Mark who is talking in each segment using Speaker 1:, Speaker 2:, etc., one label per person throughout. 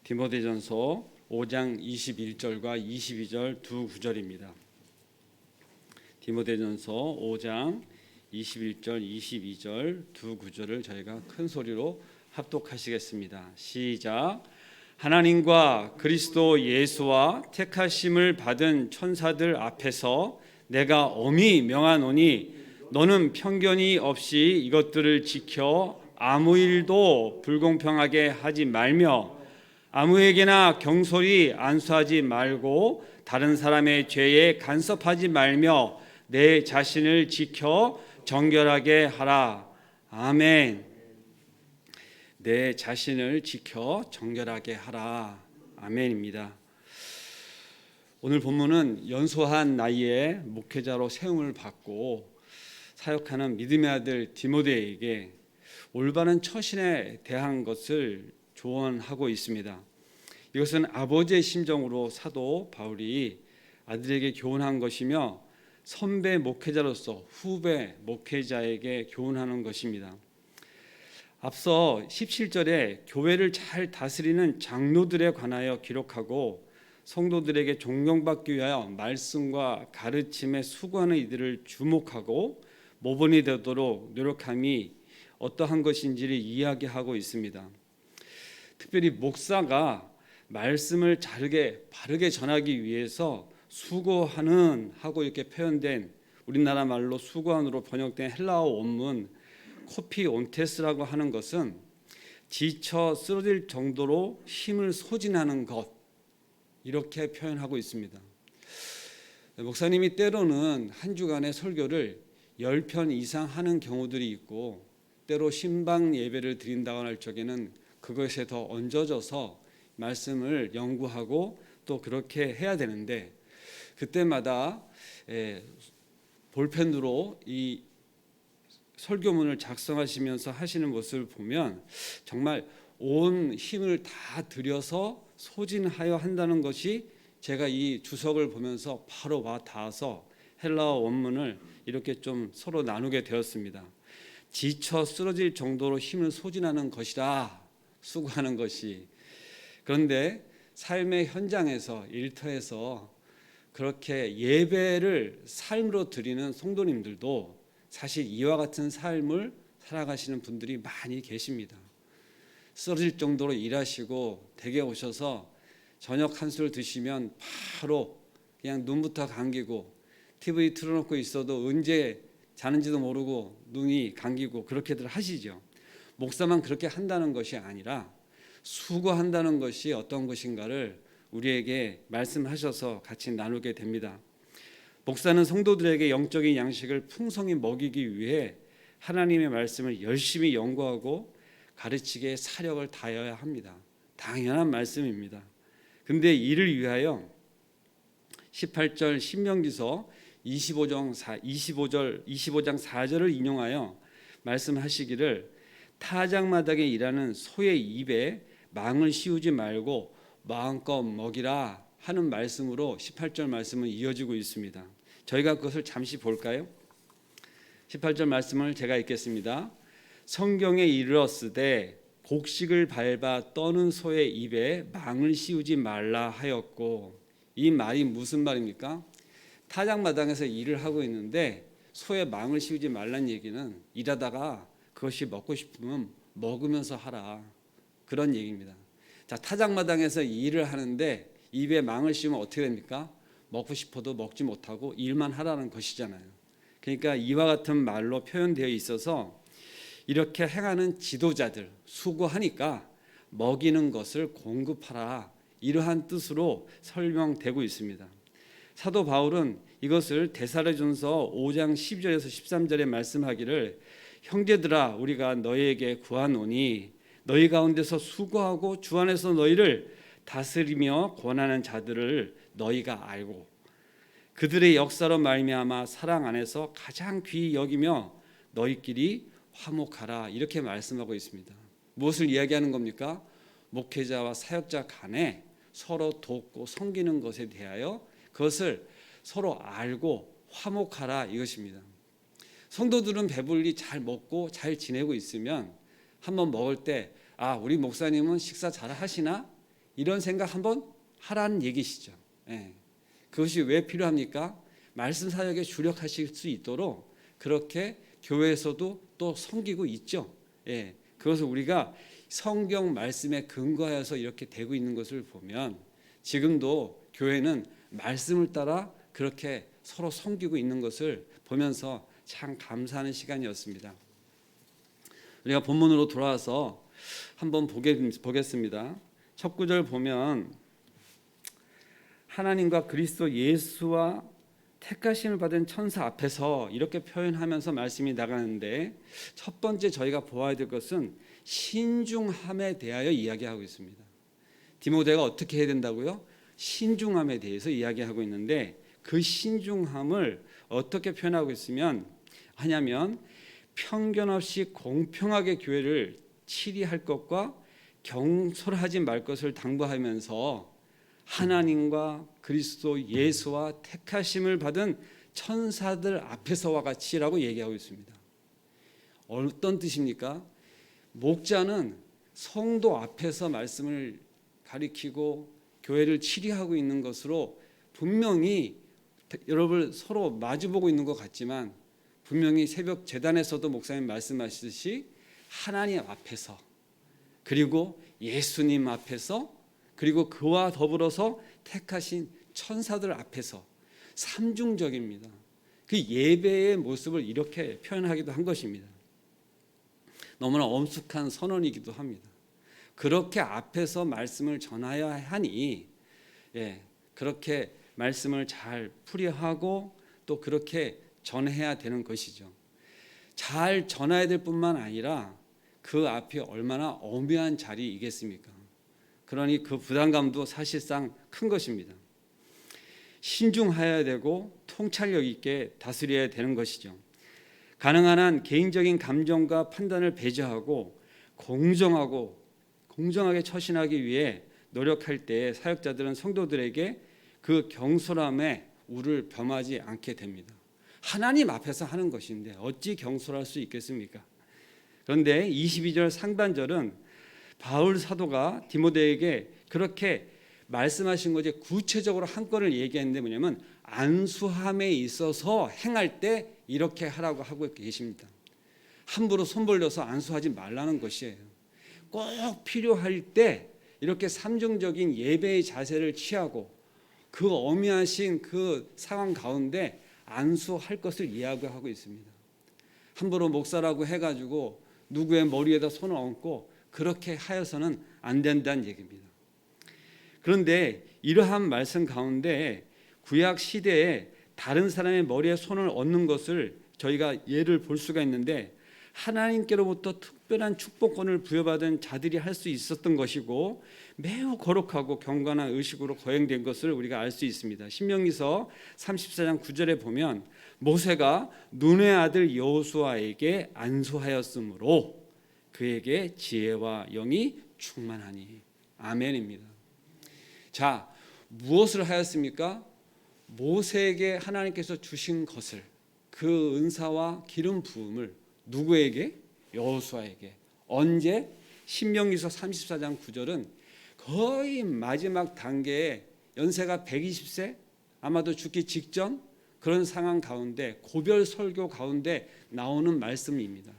Speaker 1: 디모데전서 5장 21절과 22절 두 구절입니다. 디모데전서 5장 21절, 22절 두 구절을 저희가 큰 소리로 합독하시겠습니다. 시작. 하나님과 그리스도 예수와 택하심을 받은 천사들 앞에서 내가 엄히 명하노니 너는 편견이 없이 이것들을 지켜 아무 일도 불공평하게 하지 말며 아무에게나 경솔히 안수하지 말고 다른 사람의 죄에 간섭하지 말며 내 자신을 지켜 정결하게 하라. 아멘. 내 자신을 지켜 정결하게 하라. 아멘입니다. 오늘 본문은 연소한 나이에 목회자로 세움을 받고 사역하는 믿음의 아들 디모데에게 올바른 처신에 대한 것을 조언하고 있습니다. 이것은 아버지의 심정으로 사도 바울이 아들에게 교훈한 것이며 선배 목회자로서 후배 목회자에게 교훈하는 것입니다. 앞서 17절에 교회를 잘 다스리는 장로들에 관하여 기록하고 성도들에게 존경받기 위하여 말씀과 가르침에 수고하는 이들을 주목하고 모범이 되도록 노력함이 어떠한 것인지를 이야기하고 있습니다. 특별히 목사가 말씀을 바르게 전하기 위해서 수고하는 하고 이렇게 표현된 우리나라 말로 수고한으로 번역된 헬라어 원문 코피온테스라고 하는 것은 지쳐 쓰러질 정도로 힘을 소진하는 것, 이렇게 표현하고 있습니다. 목사님이 때로는 한 주간의 설교를 10편 이상 하는 경우들이 있고 때로 신방 예배를 드린다고 할 적에는 그것에 더 얹어져서 말씀을 연구하고 또 그렇게 해야 되는데 그때마다 볼펜으로 이 설교문을 작성하시면서 하시는 모습을 보면 정말 온 힘을 다 들여서 소진하여 한다는 것이 제가 이 주석을 보면서 바로 와 닿아서 헬라어 원문을 이렇게 좀 서로 나누게 되었습니다. 지쳐 쓰러질 정도로 힘을 소진하는 것이라, 수고하는 것이. 그런데 삶의 현장에서, 일터에서 그렇게 예배를 삶으로 드리는 성도님들도 사실 이와 같은 삶을 살아가시는 분들이 많이 계십니다. 쓰러질 정도로 일하시고 댁에 오셔서 저녁 한 술 드시면 바로 그냥 눈부터 감기고 TV 틀어놓고 있어도 언제 자는지도 모르고 눈이 감기고 그렇게들 하시죠. 목사만 그렇게 한다는 것이 아니라 수고한다는 것이 어떤 것인가를 우리에게 말씀하셔서 같이 나누게 됩니다. 목사는 성도들에게 영적인 양식을 풍성히 먹이기 위해 하나님의 말씀을 열심히 연구하고 가르치기에 사력을 다해야 합니다. 당연한 말씀입니다. 근데 이를 위하여 18절 신명기서 25장 4절을 인용하여 말씀하시기를 타작마당에 일하는 소의 입에 망을 씌우지 말고 마음껏 먹이라 하는 말씀으로 18절 말씀은 이어지고 있습니다. 저희가 그것을 잠시 볼까요? 18절 말씀을 제가 읽겠습니다. 성경에 이르렀으되 곡식을 밟아 떠는 소의 입에 망을 씌우지 말라 하였고, 이 말이 무슨 말입니까? 타작마당에서 일을 하고 있는데 소의 망을 씌우지 말라는 얘기는 일하다가 그것이 먹고 싶으면 먹으면서 하라, 그런 얘기입니다. 자, 타작마당에서 일을 하는데 입에 망을 씌우면 어떻게 됩니까? 먹고 싶어도 먹지 못하고 일만 하라는 것이잖아요. 그러니까 이와 같은 말로 표현되어 있어서 이렇게 행하는 지도자들, 수고하니까 먹이는 것을 공급하라, 이러한 뜻으로 설명되고 있습니다. 사도 바울은 이것을 데살로니가전서 5장 12절에서 13절에 말씀하기를 형제들아 우리가 너희에게 구하노니 너희 가운데서 수고하고 주 안에서 너희를 다스리며 권하는 자들을 너희가 알고 그들의 역사로 말미암아 사랑 안에서 가장 귀히 여기며 너희끼리 화목하라, 이렇게 말씀하고 있습니다. 무엇을 이야기하는 겁니까? 목회자와 사역자 간에 서로 돕고 섬기는 것에 대하여 그것을 서로 알고 화목하라, 이것입니다. 성도들은 배불리 잘 먹고 잘 지내고 있으면 한번 먹을 때 우리 목사님은 식사 잘 하시나? 이런 생각 한번 하라는 얘기시죠. 예. 그것이 왜 필요합니까? 말씀 사역에 주력하실 수 있도록 그렇게 교회에서도 또 섬기고 있죠. 예. 그것을 우리가 성경 말씀에 근거하여서 이렇게 되고 있는 것을 보면 지금도 교회는 말씀을 따라 그렇게 서로 섬기고 있는 것을 보면서 참 감사하는 시간이었습니다. 우리가 본문으로 돌아와서 한번 보겠습니다. 첫 구절 보면 하나님과 그리스도 예수와 택하심을 받은 천사 앞에서 이렇게 표현하면서 말씀이 나가는데, 첫 번째 저희가 보아야 될 것은 신중함에 대하여 이야기하고 있습니다. 디모데가 어떻게 해야 된다고요? 신중함에 대해서 이야기하고 있는데, 그 신중함을 어떻게 표현하고 있으면 하냐면 편견 없이 공평하게 교회를 치리할 것과 경솔하지 말 것을 당부하면서 하나님과 그리스도 예수와 택하심을 받은 천사들 앞에서와 같이라고 얘기하고 있습니다. 어떤 뜻입니까? 목자는 성도 앞에서 말씀을 가리키고 교회를 치리하고 있는 것으로 분명히 여러분 서로 마주보고 있는 것 같지만, 분명히 새벽 제단에서도 목사님 말씀하시듯이 하나님 앞에서, 그리고 예수님 앞에서, 그리고 그와 더불어서 택하신 천사들 앞에서 삼중적입니다. 그 예배의 모습을 이렇게 표현하기도 한 것입니다. 너무나 엄숙한 선언이기도 합니다. 그렇게 앞에서 말씀을 전하여야 하니, 그렇게 말씀을 잘 풀이하고 또 그렇게 전해야 되는 것이죠. 잘 전해야 될 뿐만 아니라 그 앞이 얼마나 엄미한 자리이겠습니까? 그러니 그 부담감도 사실상 큰 것입니다. 신중해야 되고 통찰력 있게 다스려야 되는 것이죠. 가능한 한 개인적인 감정과 판단을 배제하고 공정하게 처신하기 위해 노력할 때 사역자들은 성도들에게 그 경솔함에 우를 범하지 않게 됩니다. 하나님 앞에서 하는 것인데 어찌 경솔할 수 있겠습니까? 그런데 22절 상반절은 바울 사도가 디모데에게 그렇게 말씀하신 것에 구체적으로 한 건을 얘기했는데, 뭐냐면 안수함에 있어서 행할 때 이렇게 하라고 하고 계십니다. 함부로 손 벌려서 안수하지 말라는 것이에요. 꼭 필요할 때 이렇게 삼중적인 예배의 자세를 취하고 그 엄미하신 그 상황 가운데 안수할 것을 이야기하고 있습니다. 함부로 목사라고 해가지고 누구의 머리에다 손을 얹고 그렇게 하여서는 안 된다는 얘기입니다. 그런데 이러한 말씀 가운데 구약 시대에 다른 사람의 머리에 손을 얹는 것을 저희가 예를 볼 수가 있는데, 하나님께로부터 특별한 축복권을 부여받은 자들이 할 수 있었던 것이고 매우 거룩하고 경건한 의식으로 거행된 것을 우리가 알 수 있습니다. 신명기서 34장 9절에 보면 모세가 눈의 아들 여호수아에게 안수하였으므로 그에게 지혜와 영이 충만하니. 아멘입니다. 자, 무엇을 하였습니까? 모세에게 하나님께서 주신 것을, 그 은사와 기름 부음을 누구에게? 여호수아에게. 언제? 신명기서 34장 9절은 거의 마지막 단계에 연세가 120세, 아마도 죽기 직전 그런 상황 가운데 고별 설교 가운데 나오는 말씀입니다.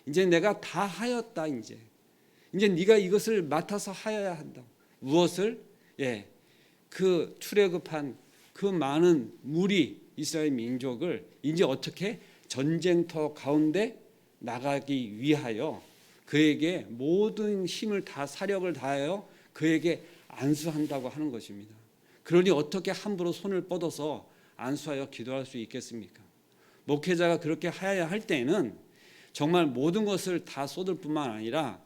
Speaker 1: 이제 내가 다 하였다. 이제 네가 이것을 맡아서 하여야 한다. 무엇을? 그 출애굽한 그 많은 무리 이스라엘 민족을 이제 어떻게 전쟁터 가운데 나가기 위하여 그에게 모든 힘을 다 사력을 다하여 그에게 안수한다고 하는 것입니다. 그러니 어떻게 함부로 손을 뻗어서 안수하여 기도할 수 있겠습니까? 목회자가 그렇게 하여야 할 때에는 정말 모든 것을 다 쏟을 뿐만 아니라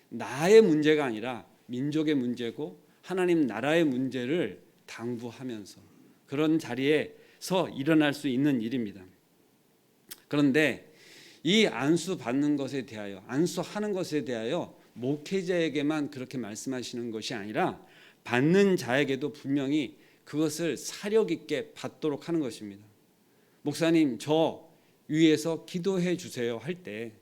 Speaker 1: 나의 문제가 아니라 민족의 문제고 하나님 나라의 문제를 당부하면서 그런 자리에서 일어날 수 있는 일입니다. 그런데 이 안수 받는 것에 대하여, 안수하는 것에 대하여 목회자에게만 그렇게 말씀하시는 것이 아니라 받는 자에게도 분명히 그것을 사력 있게 받도록 하는 것입니다. 목사님, 저 위에서 기도해 주세요 할 때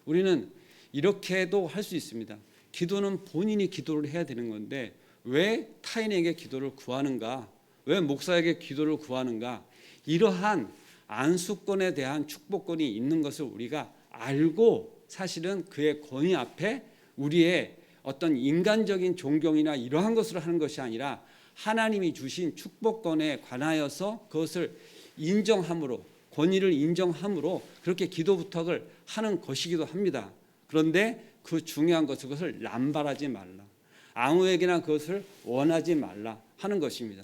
Speaker 1: 우리는 이렇게도 할 수 있습니다. 기도는 본인이 기도를 해야 되는 건데 왜 타인에게 기도를 구하는가? 왜 목사에게 기도를 구하는가? 이러한 안수권에 대한 축복권이 있는 것을 우리가 알고 사실은 그의 권위 앞에 우리의 어떤 인간적인 존경이나 이러한 것으로 하는 것이 아니라 하나님이 주신 축복권에 관하여서 그것을 인정함으로, 권위를 인정함으로 그렇게 기도 부탁을 하는 것이기도 합니다. 그런데 그 중요한 것은 그것을 남발하지 말라, 아무에게나 그것을 원하지 말라 하는 것입니다.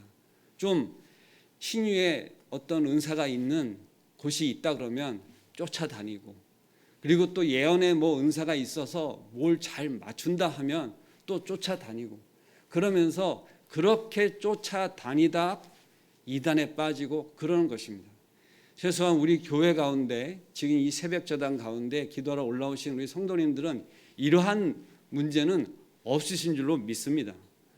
Speaker 1: 좀 신유의 어떤 은사가 있는 곳이 있다 그러면 쫓아다니고, 그리고 또 예언의 뭐 은사가 있어서 뭘 잘 맞춘다 하면 또 쫓아다니고, 그러면서 그렇게 쫓아다니다 이단에 빠지고 그러는 것입니다. 최소한 우리 교회 가운데 지금 이 새벽저당 가운데 기도하러 올라오신 우리 성도님들은 이러한 문제는 없으신 줄로 믿습니다.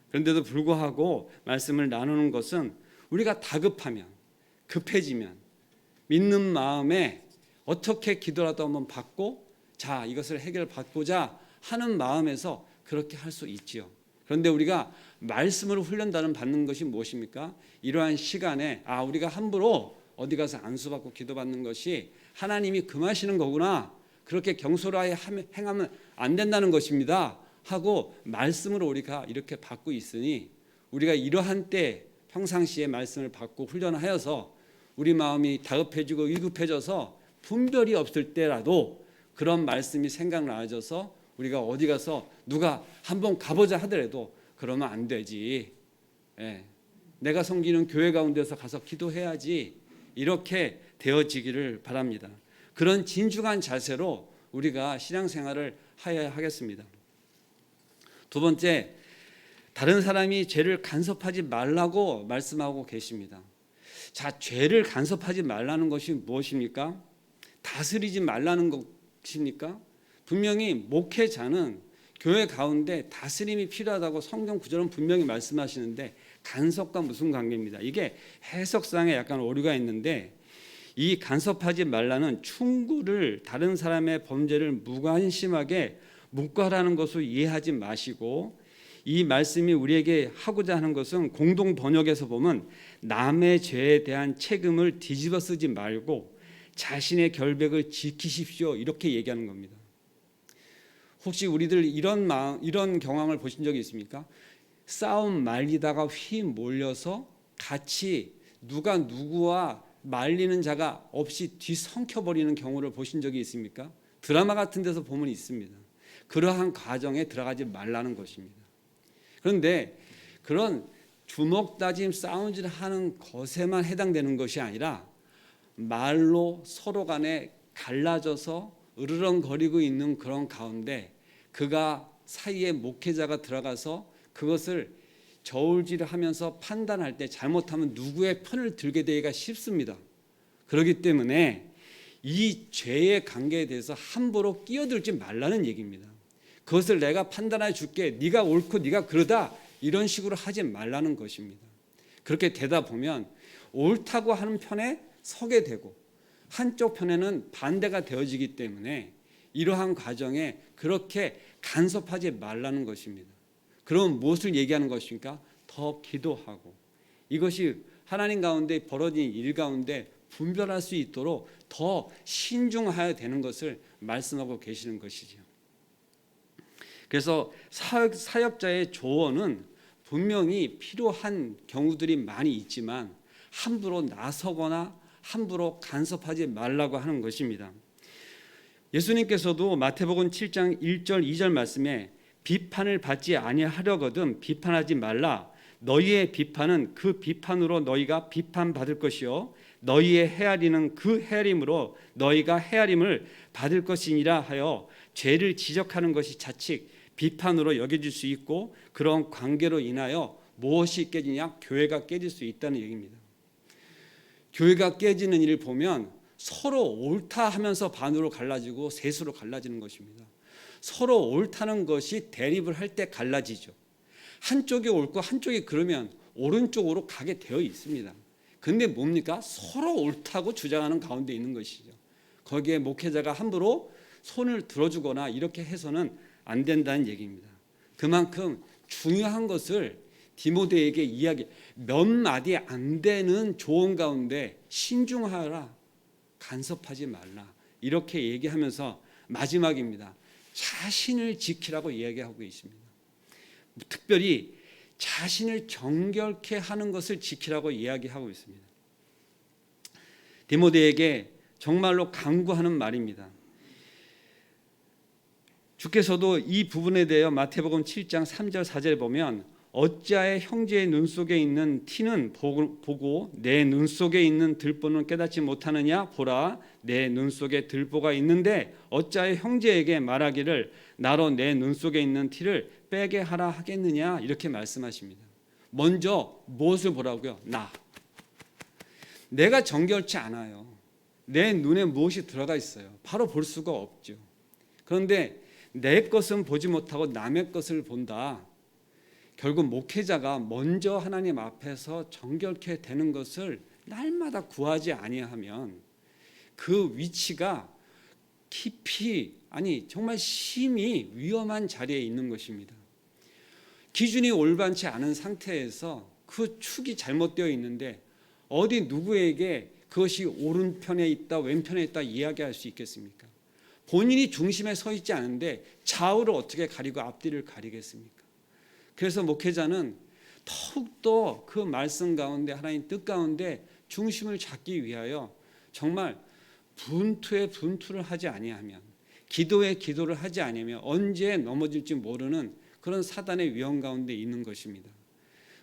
Speaker 1: 그런데도 불구하고 말씀을 나누는 것은 우리가 다급하면, 급해지면, 믿는 마음에 어떻게 기도라도 한번 받고 자 이것을 해결받고자 하는 마음에서 그렇게 할 수 있지요. 그런데 우리가 말씀으로 훈련단을 받는 것이 무엇입니까? 이러한 시간에 우리가 함부로 어디 가서 안수받고 기도받는 것이 하나님이 금하시는 거구나, 그렇게 경솔하게 행하면 안 된다는 것입니다 하고 말씀으로 우리가 이렇게 받고 있으니, 우리가 이러한 때 평상시에 말씀을 받고 훈련하여서 우리 마음이 다급해지고 위급해져서 분별이 없을 때라도 그런 말씀이 생각나져서 우리가 어디 가서 누가 한번 가보자 하더라도 그러면 안 되지, 내가 섬기는 교회 가운데서 가서 기도해야지, 이렇게 되어지기를 바랍니다. 그런 진중한 자세로 우리가 신앙생활을 하여야 하겠습니다. 두 번째, 다른 사람이 죄를 간섭하지 말라고 말씀하고 계십니다. 자, 죄를 간섭하지 말라는 것이 무엇입니까? 다스리지 말라는 것입니까? 분명히 목회자는 교회 가운데 다스림이 필요하다고 성경 구절은 분명히 말씀하시는데 간섭과 무슨 관계입니다. 이게 해석상에 약간 오류가 있는데, 이 간섭하지 말라는 충고를 다른 사람의 범죄를 무관심하게 묵과라는 것을 이해하지 마시고, 이 말씀이 우리에게 하고자 하는 것은 공동 번역에서 보면 남의 죄에 대한 책임을 뒤집어 쓰지 말고 자신의 결백을 지키십시오, 이렇게 얘기하는 겁니다. 혹시 우리들 이런 경황을 보신 적이 있습니까? 싸움 말리다가 휘 몰려서 같이 누가 누구와 말리는 자가 없이 뒤섞여버리는 경우를 보신 적이 있습니까? 드라마 같은 데서 보면 있습니다. 그러한 과정에 들어가지 말라는 것입니다. 그런데 그런 주먹 다짐 싸움질 하는 것에만 해당되는 것이 아니라 말로 서로 간에 갈라져서 으르렁거리고 있는 그런 가운데 그가 사이에 목회자가 들어가서 그것을 저울질하면서 판단할 때 잘못하면 누구의 편을 들게 되기가 쉽습니다. 그렇기 때문에 이 죄의 관계에 대해서 함부로 끼어들지 말라는 얘기입니다. 그것을 내가 판단해 줄게, 네가 옳고 네가 그러다, 이런 식으로 하지 말라는 것입니다. 그렇게 되다 보면 옳다고 하는 편에 서게 되고 한쪽 편에는 반대가 되어지기 때문에 이러한 과정에 그렇게 간섭하지 말라는 것입니다. 그럼 무엇을 얘기하는 것입니까? 더 기도하고 이것이 하나님 가운데 벌어진 일 가운데 분별할 수 있도록 더 신중하여야 되는 것을 말씀하고 계시는 것이죠. 그래서 사역자의 조언은 분명히 필요한 경우들이 많이 있지만 함부로 나서거나 함부로 간섭하지 말라고 하는 것입니다. 예수님께서도 마태복음 7장 1절 2절 말씀에 비판을 받지 아니하려거든 비판하지 말라. 너희의 비판은 그 비판으로 너희가 비판받을 것이요 너희의 헤아리는 그 헤아림으로 너희가 헤아림을 받을 것이니라 하여 죄를 지적하는 것이 자칫 비판으로 여겨질 수 있고 그런 관계로 인하여 무엇이 깨지냐? 교회가 깨질 수 있다는 얘기입니다. 교회가 깨지는 일을 보면 서로 옳다 하면서 반으로 갈라지고 셋으로 갈라지는 것입니다. 서로 옳다는 것이 대립을 할 때 갈라지죠. 한쪽이 옳고 한쪽이 그러면 오른쪽으로 가게 되어 있습니다. 근데 뭡니까? 서로 옳다고 주장하는 가운데 있는 것이죠. 거기에 목회자가 함부로 손을 들어주거나 이렇게 해서는 안 된다는 얘기입니다. 그만큼 중요한 것을 디모데에게 이야기 몇 마디 안 되는 조언 가운데 신중하라, 간섭하지 말라 이렇게 얘기하면서 마지막입니다. 자신을 지키라고 이야기하고 있습니다. 특별히 자신을 정결케 하는 것을 지키라고 이야기하고 있습니다. 디모데에게 정말로 강구하는 말입니다. 주께서도 이 부분에 대해 마태복음 7장 3절 4절에 보면 어찌하여 형제의 눈 속에 있는 티는 보고 내 눈 속에 있는 들보는 깨닫지 못하느냐. 보라, 내 눈 속에 들보가 있는데 어찌하여 형제에게 말하기를 나로 내 눈 속에 있는 티를 빼게 하라 하겠느냐. 이렇게 말씀하십니다. 먼저 무엇을 보라고요? 내가 정결치 않아요. 내 눈에 무엇이 들어가 있어요? 바로 볼 수가 없죠. 그런데 내 것은 보지 못하고 남의 것을 본다. 결국 목회자가 먼저 하나님 앞에서 정결케 되는 것을 날마다 구하지 아니하면 그 위치가 깊이, 아니 정말 심히 위험한 자리에 있는 것입니다. 기준이 올바르지 않은 상태에서 그 축이 잘못되어 있는데 어디 누구에게 그것이 오른편에 있다 왼편에 있다 이야기할 수 있겠습니까? 본인이 중심에 서 있지 않은데 좌우를 어떻게 가리고 앞뒤를 가리겠습니까? 그래서 목회자는 더욱더 그 말씀 가운데 하나님 뜻 가운데 중심을 잡기 위하여 정말 분투에 분투를 하지 아니하면, 기도에 기도를 하지 아니하면 언제 넘어질지 모르는 그런 사단의 위험 가운데 있는 것입니다.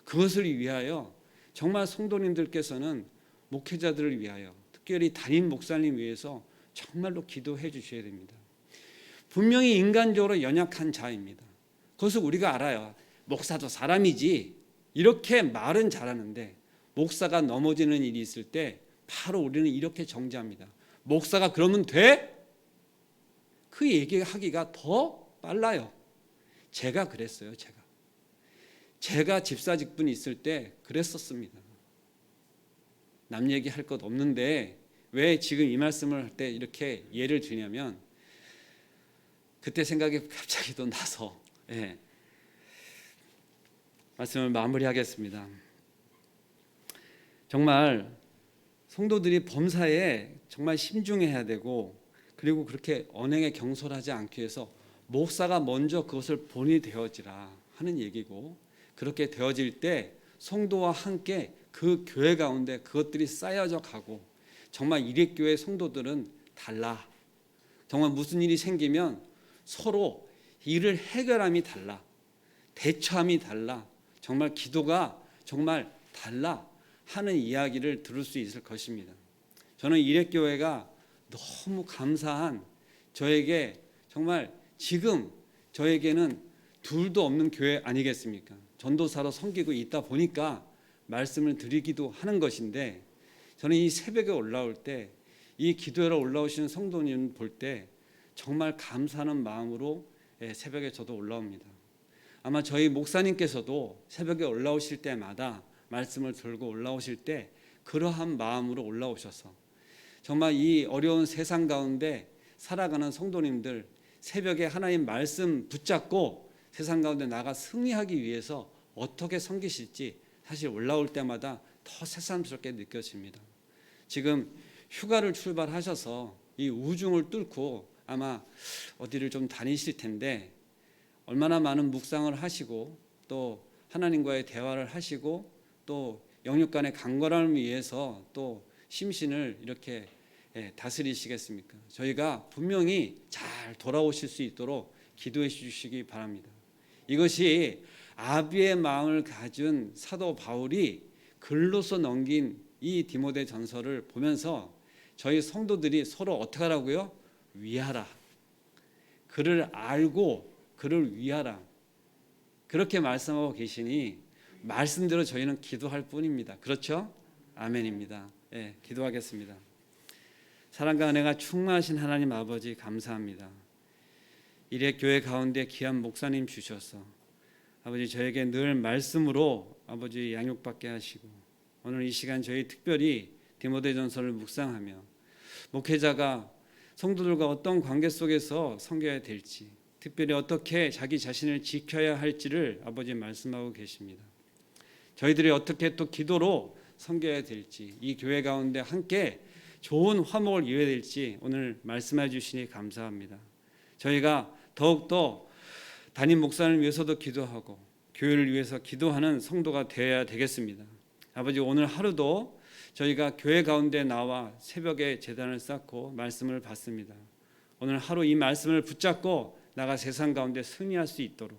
Speaker 1: 그것을 위하여 정말 성도님들께서는 목회자들을 위하여, 특별히 담임 목사님 위해서 정말로 기도해 주셔야 됩니다. 분명히 인간적으로 연약한 자입니다. 그것을 우리가 알아요. 목사도 사람이지 이렇게 말은 잘하는데 목사가 넘어지는 일이 있을 때 바로 우리는 이렇게 정죄합니다. 목사가 그러면 돼? 그 얘기하기가 더 빨라요. 제가 그랬어요. 제가 집사 직분이 있을 때 그랬었습니다. 남 얘기할 것 없는데 왜 지금 이 말씀을 할 때 이렇게 예를 들냐면 그때 생각이 갑자기 또 나서 말씀을 마무리하겠습니다. 정말 성도들이 범사에 정말 심중해야 되고, 그리고 그렇게 언행에 경솔하지 않기 위해서 목사가 먼저 그것을 본이 되어지라 하는 얘기고, 그렇게 되어질 때 성도와 함께 그 교회 가운데 그것들이 쌓여져 가고, 정말 일회교회 성도들은 달라. 정말 무슨 일이 생기면 서로 일을 해결함이 달라, 대처함이 달라, 정말 기도가 정말 달라 하는 이야기를 들을 수 있을 것입니다. 저는 일회교회가 너무 감사한, 저에게 정말 지금 저에게는 둘도 없는 교회 아니겠습니까? 전도사로 섬기고 있다 보니까 말씀을 드리기도 하는 것인데, 저는 이 새벽에 올라올 때, 이 기도회로 올라오시는 성도님 볼 때 정말 감사하는 마음으로 새벽에 저도 올라옵니다. 아마 저희 목사님께서도 새벽에 올라오실 때마다 말씀을 들고 올라오실 때 그러한 마음으로 올라오셔서 정말 이 어려운 세상 가운데 살아가는 성도님들 새벽에 하나님 말씀 붙잡고 세상 가운데 나가 승리하기 위해서 어떻게 섬기실지 사실 올라올 때마다 더 새삼스럽게 느껴집니다. 지금 휴가를 출발하셔서 이 우중을 뚫고 아마 어디를 좀 다니실 텐데, 얼마나 많은 묵상을 하시고 또 하나님과의 대화를 하시고 또 영육 간의 강건함을 위해서 또 심신을 이렇게 다스리시겠습니까? 저희가 분명히 잘 돌아오실 수 있도록 기도해 주시기 바랍니다. 이것이 아비의 마음을 가진 사도 바울이 글로서 넘긴 이 디모데 전서를 보면서 저희 성도들이 서로 어떻게 하라고요? 위하라. 그를 알고 그를 위하라. 그렇게 말씀하고 계시니 말씀대로 저희는 기도할 뿐입니다. 그렇죠? 아멘입니다. 기도하겠습니다. 사랑과 은혜가 충만하신 하나님 아버지 감사합니다. 이래 교회 가운데 귀한 목사님 주셔서 아버지 저에게 늘 말씀으로 아버지 양육받게 하시고, 오늘 이 시간 저희 특별히 디모데전서를 묵상하며 목회자가 성도들과 어떤 관계 속에서 섬겨야 될지, 특별히 어떻게 자기 자신을 지켜야 할지를 아버지 말씀하고 계십니다. 저희들이 어떻게 또 기도로 섬겨야 될지, 이 교회 가운데 함께 좋은 화목을 이뤄야 될지 오늘 말씀해 주시니 감사합니다. 저희가 더욱더 담임 목사를 위해서도 기도하고 교회를 위해서 기도하는 성도가 되어야 되겠습니다. 아버지, 오늘 하루도 저희가 교회 가운데 나와 새벽에 제단을 쌓고 말씀을 받습니다. 오늘 하루 이 말씀을 붙잡고 나가 세상 가운데 승리할 수 있도록,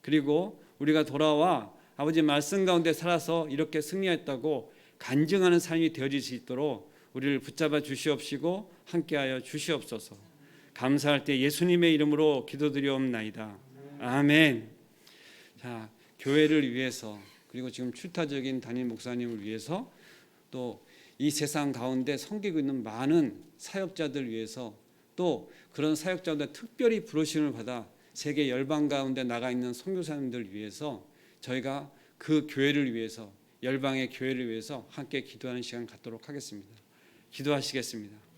Speaker 1: 그리고 우리가 돌아와 아버지 말씀 가운데 살아서 이렇게 승리했다고 간증하는 삶이 되어질 수 있도록 우리를 붙잡아 주시옵시고 함께하여 주시옵소서. 감사할 때 예수님의 이름으로 기도드리옵나이다. 아멘. 자, 교회를 위해서, 그리고 지금 출타적인 담임 목사님을 위해서, 또 이 세상 가운데 섬기고 있는 많은 사역자들 위해서, 또 그런 사역자들 특별히 부르심을 받아 세계 열방 가운데 나가 있는 선교사님들 위해서 저희가 그 교회를 위해서, 열방의 교회를 위해서 함께 기도하는 시간 갖도록 하겠습니다. 기도하시겠습니다.